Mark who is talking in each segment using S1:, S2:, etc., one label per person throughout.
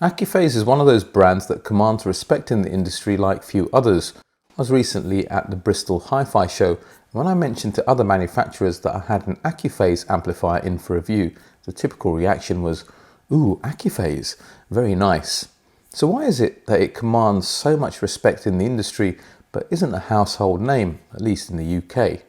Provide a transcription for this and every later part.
S1: Accuphase is one of those brands that commands respect in the industry like few others. I was recently at the Bristol Hi-Fi show, and when I mentioned to other manufacturers that I had an Accuphase amplifier in for review, the typical reaction was, "Ooh, Accuphase, very nice." So why is it that it commands so much respect in the industry but isn't a household name, at least in the UK?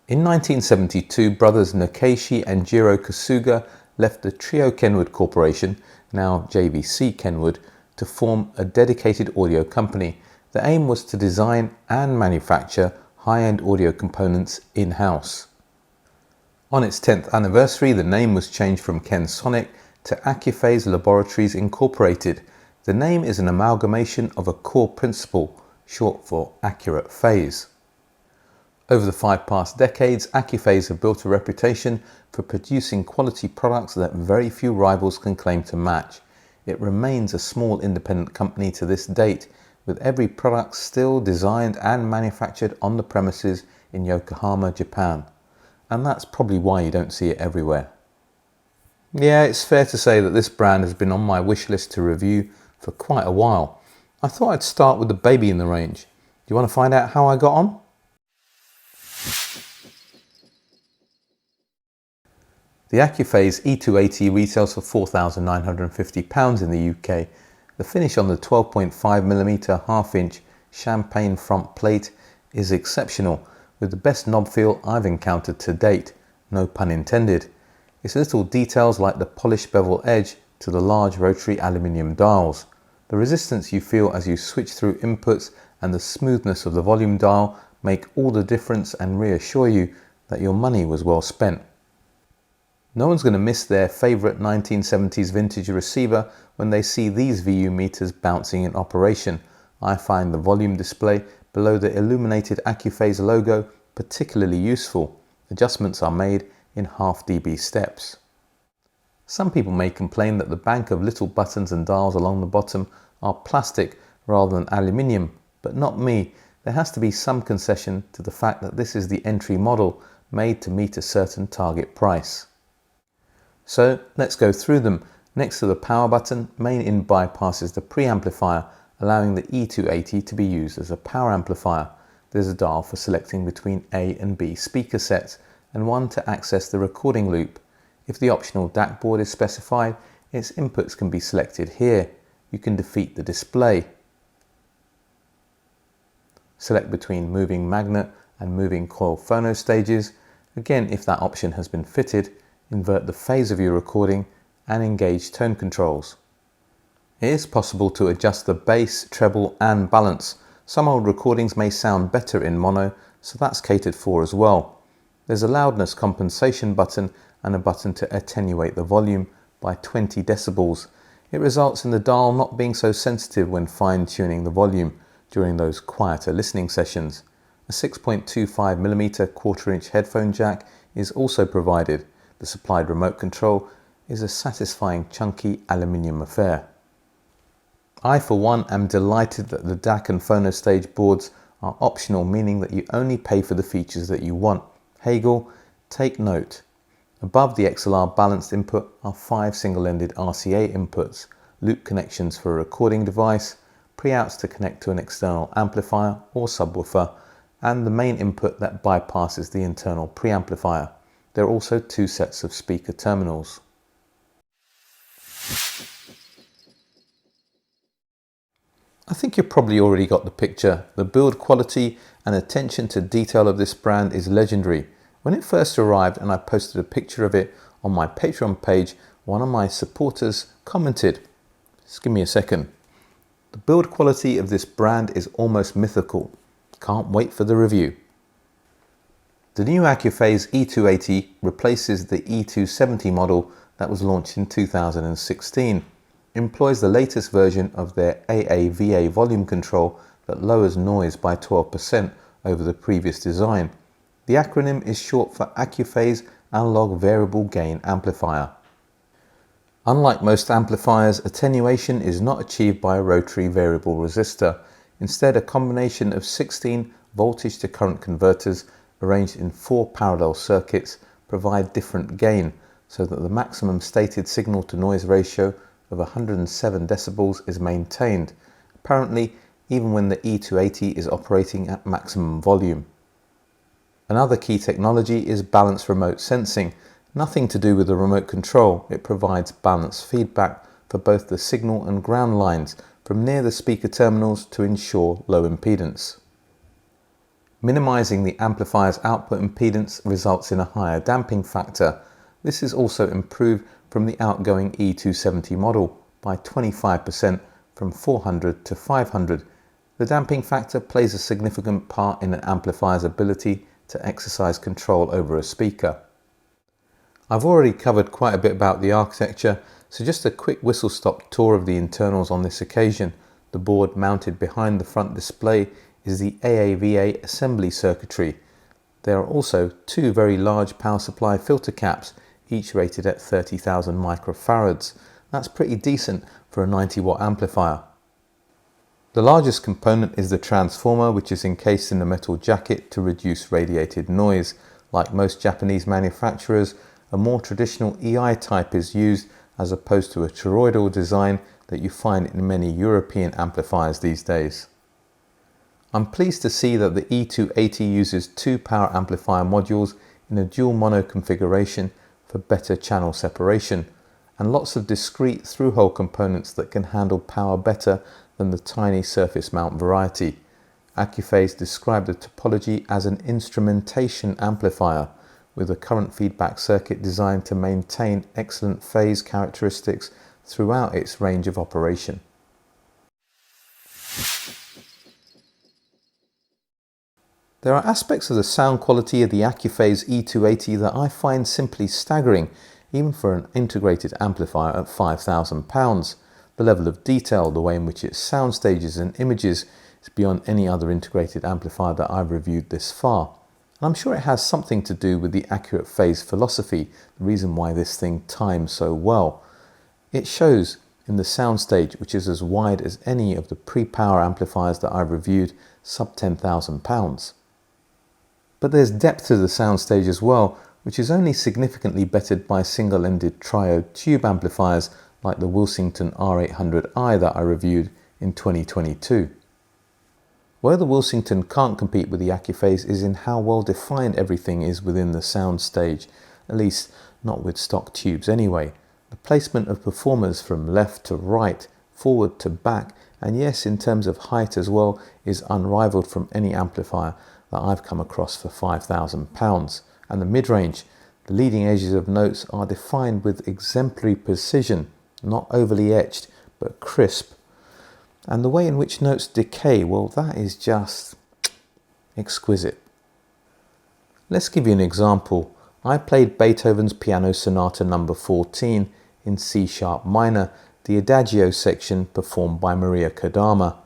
S1: In 1972, brothers Nakeshi and Jiro Kasuga left the Trio Kenwood Corporation, now JVC Kenwood, to form a dedicated audio company. The aim was to design and manufacture high-end audio components in-house. On its 10th anniversary, the name was changed from Kensonic to Accuphase Laboratories Incorporated. The name is an amalgamation of a core principle, short for accurate phase. Over the 5 past decades, Accuphase have built a reputation for producing quality products that very few rivals can claim to match. It remains a small independent company to this date, with every product still designed and manufactured on the premises in Yokohama, Japan. And that's probably why you don't see it everywhere. Yeah, it's fair to say that this brand has been on my wish list to review for quite a while. I thought I'd start with the baby in the range. Do you want to find out how I got on? The Accuphase E-280 retails for £4,950 in the UK. The finish on the 12.5mm half-inch champagne front plate is exceptional, with the best knob feel I've encountered to date, no pun intended. It's little details like the polished bevel edge to the large rotary aluminium dials. The resistance you feel as you switch through inputs and the smoothness of the volume dial make all the difference and reassure you that your money was well spent. No one's going to miss their favourite 1970s vintage receiver when they see these VU meters bouncing in operation. I find the volume display below the illuminated Accuphase logo particularly useful. Adjustments are made in half dB steps. Some people may complain that the bank of little buttons and dials along the bottom are plastic rather than aluminium, but not me. There has to be some concession to the fact that this is the entry model made to meet a certain target price. So let's go through them. Next to the power button, main in bypasses the preamplifier, allowing the E-280 to be used as a power amplifier. There's a dial for selecting between A and B speaker sets, and one to access the recording loop. If the optional DAC board is specified, its inputs can be selected here. You can defeat the display. Select between moving magnet and moving coil phono stages. Again, if that option has been fitted, invert the phase of your recording and engage tone controls. It is possible to adjust the bass, treble and balance. Some old recordings may sound better in mono, so that's catered for as well. There's a loudness compensation button and a button to attenuate the volume by 20 decibels. It results in the dial not being so sensitive when fine-tuning the volume during those quieter listening sessions. A 6.25mm 1/4-inch headphone jack is also provided. The supplied remote control is a satisfying chunky aluminium affair. I for one am delighted that the DAC and phono stage boards are optional, meaning that you only pay for the features that you want. Hegel, take note. Above the XLR balanced input are 5 single-ended RCA inputs, loop connections for a recording device, pre-outs to connect to an external amplifier or subwoofer, and the main input that bypasses the internal preamplifier. There are also 2 sets of speaker terminals. I think you've probably already got the picture. The build quality and attention to detail of this brand is legendary. When it first arrived and I posted a picture of it on my Patreon page, one of my supporters commented, just give me a second. The build quality of this brand is almost mythical. Can't wait for the review. The new Accuphase E-280 replaces the E-270 model that was launched in 2016. Employs the latest version of their AAVA volume control that lowers noise by 12% over the previous design. The acronym is short for Accuphase Analog Variable Gain Amplifier. Unlike most amplifiers, attenuation is not achieved by a rotary variable resistor. Instead, a combination of 16 voltage to current converters arranged in 4 parallel circuits provide different gain. so that the maximum stated signal to noise ratio of 107 decibels is maintained, apparently even when the E-280 is operating at maximum volume. Another key technology is balanced remote sensing. Nothing to do with the remote control, it provides balanced feedback for both the signal and ground lines from near the speaker terminals to ensure low impedance. Minimizing the amplifier's output impedance results in a higher damping factor. This is also improved from the outgoing E-270 model by 25% from 400 to 500. The damping factor plays a significant part in an amplifier's ability to exercise control over a speaker. I've already covered quite a bit about the architecture, so just a quick whistle-stop tour of the internals on this occasion. The board mounted behind the front display is the AAVA assembly circuitry. There are also two very large power supply filter caps, each rated at 30,000 microfarads. That's pretty decent for a 90-watt amplifier. The largest component is the transformer, which is encased in a metal jacket to reduce radiated noise. Like most Japanese manufacturers, a more traditional EI type is used as opposed to a toroidal design that you find in many European amplifiers these days. I'm pleased to see that the E-280 uses two power amplifier modules in a dual mono configuration for better channel separation, and lots of discrete through-hole components that can handle power better than the tiny surface mount variety. Accuphase described the topology as an instrumentation amplifier, with a current feedback circuit designed to maintain excellent phase characteristics throughout its range of operation. There are aspects of the sound quality of the Accuphase E-280 that I find simply staggering, even for an integrated amplifier at £5,000. The level of detail, the way in which its sound stages and images is beyond any other integrated amplifier that I've reviewed this far. And I'm sure it has something to do with the accurate phase philosophy, the reason why this thing times so well. It shows in the soundstage, which is as wide as any of the pre-power amplifiers that I've reviewed, sub £10,000. But there's depth to the soundstage as well, which is only significantly bettered by single-ended triode tube amplifiers like the Willsenton R800i that I reviewed in 2022. Where the Willsenton can't compete with the Accuphase is in how well defined everything is within the soundstage, at least not with stock tubes anyway. The placement of performers from left to right, forward to back, and yes, in terms of height as well, is unrivaled from any amplifier that I've come across for £5,000. And the mid-range, the leading edges of notes are defined with exemplary precision, not overly etched, but crisp. And the way in which notes decay, well, that is just exquisite. Let's give you an example. I played Beethoven's Piano Sonata No. 14 in C-sharp minor, the Adagio section performed by Maria Kodama.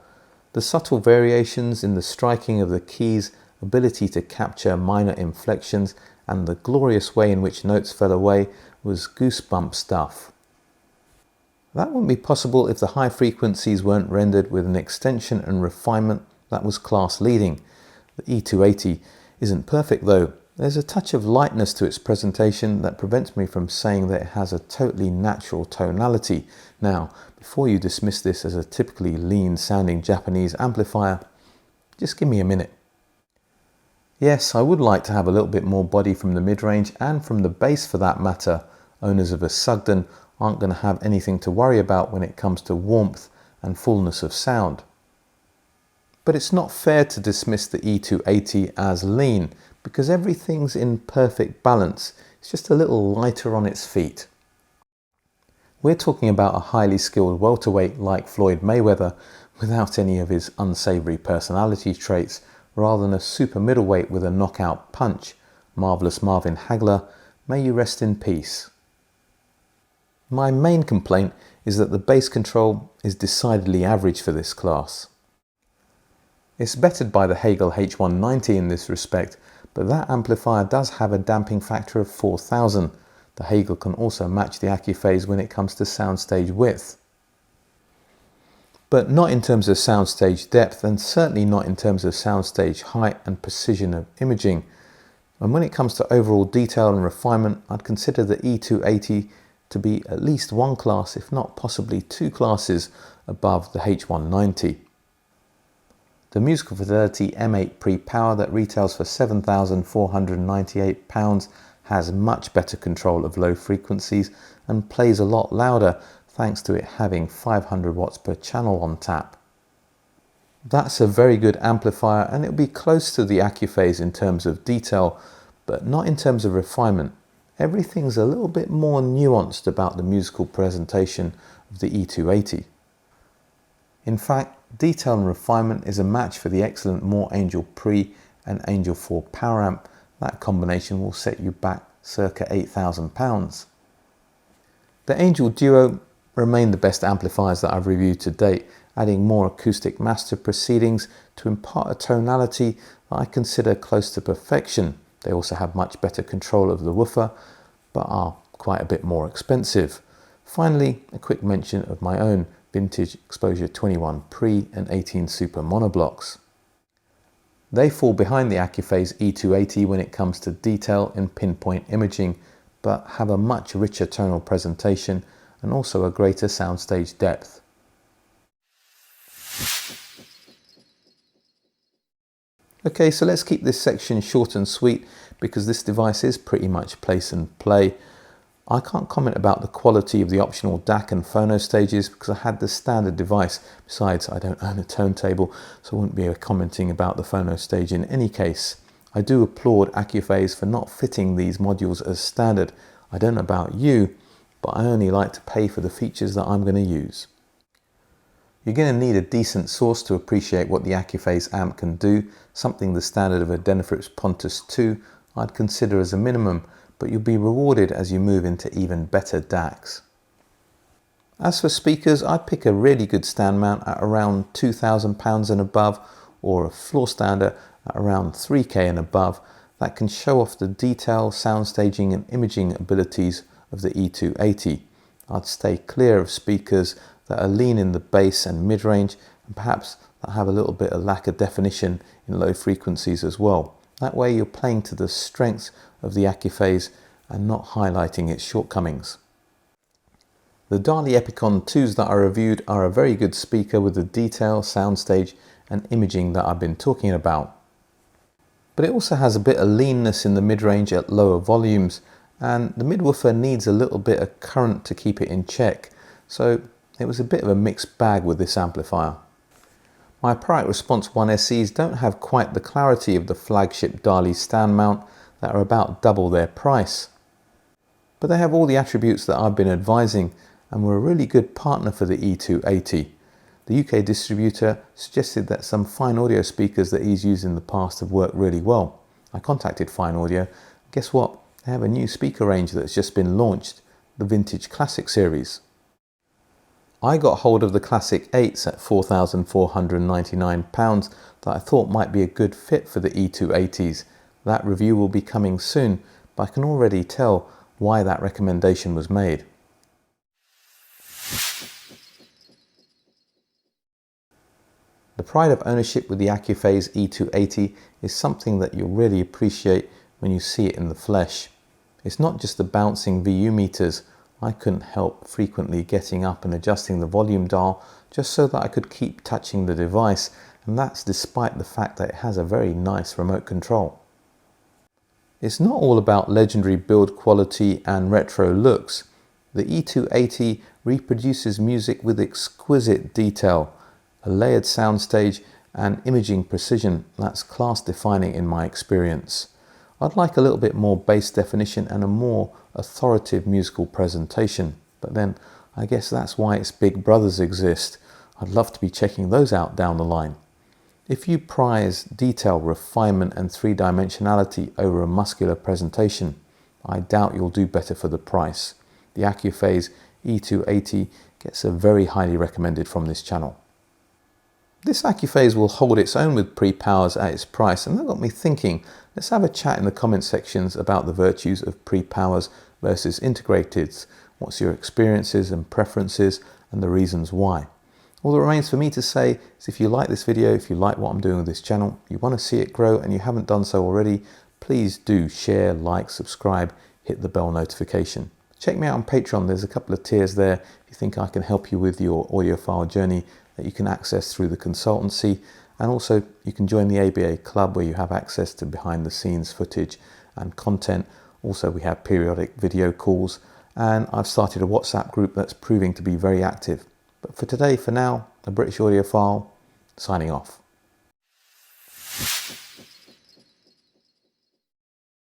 S1: The subtle variations in the striking of the keys, ability to capture minor inflections, and the glorious way in which notes fell away was goosebump stuff. That wouldn't be possible if the high frequencies weren't rendered with an extension and refinement that was class leading. The E-280 isn't perfect though. There's a touch of lightness to its presentation that prevents me from saying that it has a totally natural tonality. Now, before you dismiss this as a typically lean sounding Japanese amplifier, just give me a minute. Yes, I would like to have a little bit more body from the mid-range and from the bass for that matter. Owners of a Sugden aren't going to have anything to worry about when it comes to warmth and fullness of sound. But it's not fair to dismiss the E-280 as lean, because everything's in perfect balance. It's just a little lighter on its feet. We're talking about a highly skilled welterweight like Floyd Mayweather without any of his unsavory personality traits, rather than a super middleweight with a knockout punch. Marvelous Marvin Hagler, may you rest in peace. My main complaint is that the bass control is decidedly average for this class. It's bettered by the Hegel H190 in this respect, but that amplifier does have a damping factor of 4000. The Hegel can also match the Accuphase when it comes to soundstage width. But not in terms of soundstage depth, and certainly not in terms of soundstage height and precision of imaging. And when it comes to overall detail and refinement, I'd consider the E-280 to be at least one class, if not possibly two classes, above the H190. The musical Fidelity M8 Pre Power that retails for £7,498 has much better control of low frequencies and plays a lot louder thanks to it having 500 watts per channel on tap. That's a very good amplifier, and it'll be close to the Accuphase in terms of detail, but not in terms of refinement. Everything's a little bit more nuanced about the musical presentation of the E-280. In fact, detail and refinement is a match for the excellent Moor Angel Pre and Angel 4 power amp. That combination will set you back circa £8,000. The Angel Duo remain the best amplifiers that I've reviewed to date, adding more acoustic master proceedings to impart a tonality that I consider close to perfection. They also have much better control of the woofer, but are quite a bit more expensive. Finally, a quick mention of my own vintage Exposure 21 Pre and 18 Super monoblocks. They fall behind the Accuphase E-280 when it comes to detail and pinpoint imaging, but have a much richer tonal presentation and also a greater soundstage depth. Okay, so let's keep this section short and sweet because this device is pretty much place and play. I can't comment about the quality of the optional DAC and phono stages because I had the standard device. Besides, I don't own a turntable, so I wouldn't be commenting about the phono stage in any case. I do applaud Accuphase for not fitting these modules as standard. I don't know about you, but I only like to pay for the features that I'm going to use. You're going to need a decent source to appreciate what the Accuphase amp can do, something the standard of a Denafrips Pontus 2 I'd consider as a minimum, but you'll be rewarded as you move into even better DACs. As for speakers, I'd pick a really good stand mount at around £2,000 and above, or a floor stander at around 3k and above that can show off the detail, sound staging and imaging abilities of the E-280. I'd stay clear of speakers that are lean in the bass and mid-range, and perhaps that have a little bit of lack of definition in low frequencies as well. That way you're playing to the strengths of the Accuphase and not highlighting its shortcomings. The DALI Epicon 2s that I reviewed are a very good speaker with the detail, soundstage and imaging that I've been talking about. But it also has a bit of leanness in the mid-range at lower volumes, and the midwoofer needs a little bit of current to keep it in check, so it was a bit of a mixed bag with this amplifier. My Upright Response 1 SEs don't have quite the clarity of the flagship DALI stand mount that are about double their price. But they have all the attributes that I've been advising and were a really good partner for the E-280. The UK distributor suggested that some Fine Audio speakers that he's used in the past have worked really well. I contacted Fine Audio. Guess what? They have a new speaker range that's just been launched, the Vintage Classic series. I got hold of the Classic 8s at £4,499 that I thought might be a good fit for the E-280s. That review will be coming soon, but I can already tell why that recommendation was made. The pride of ownership with the Accuphase E-280 is something that you'll really appreciate when you see it in the flesh. It's not just the bouncing VU meters. I couldn't help frequently getting up and adjusting the volume dial just so that I could keep touching the device, and that's despite the fact that it has a very nice remote control. It's not all about legendary build quality and retro looks. The E-280 reproduces music with exquisite detail, a layered soundstage and imaging precision that's class defining in my experience. I'd like a little bit more bass definition and a more authoritative musical presentation, but then I guess that's why its big brothers exist. I'd love to be checking those out down the line. If you prize detail, refinement and three-dimensionality over a muscular presentation, I doubt you'll do better for the price. The Accuphase E-280 gets a very highly recommended from this channel. This Accuphase will hold its own with pre-powers at its price, and that got me thinking. Let's have a chat in the comment sections about the virtues of pre-powers versus integrateds. What's your experiences and preferences and the reasons why? All that remains for me to say is if you like this video, if you like what I'm doing with this channel, you want to see it grow and you haven't done so already, please do share, like, subscribe, hit the bell notification. Check me out on Patreon. There's a couple of tiers there. If you think I can help you with your audiophile journey, that you can access through the consultancy. And also you can join the ABA club, where you have access to behind the scenes footage and content. Also, we have periodic video calls, and I've started a WhatsApp group that's proving to be very active. But for today, for now, a British audiophile signing off.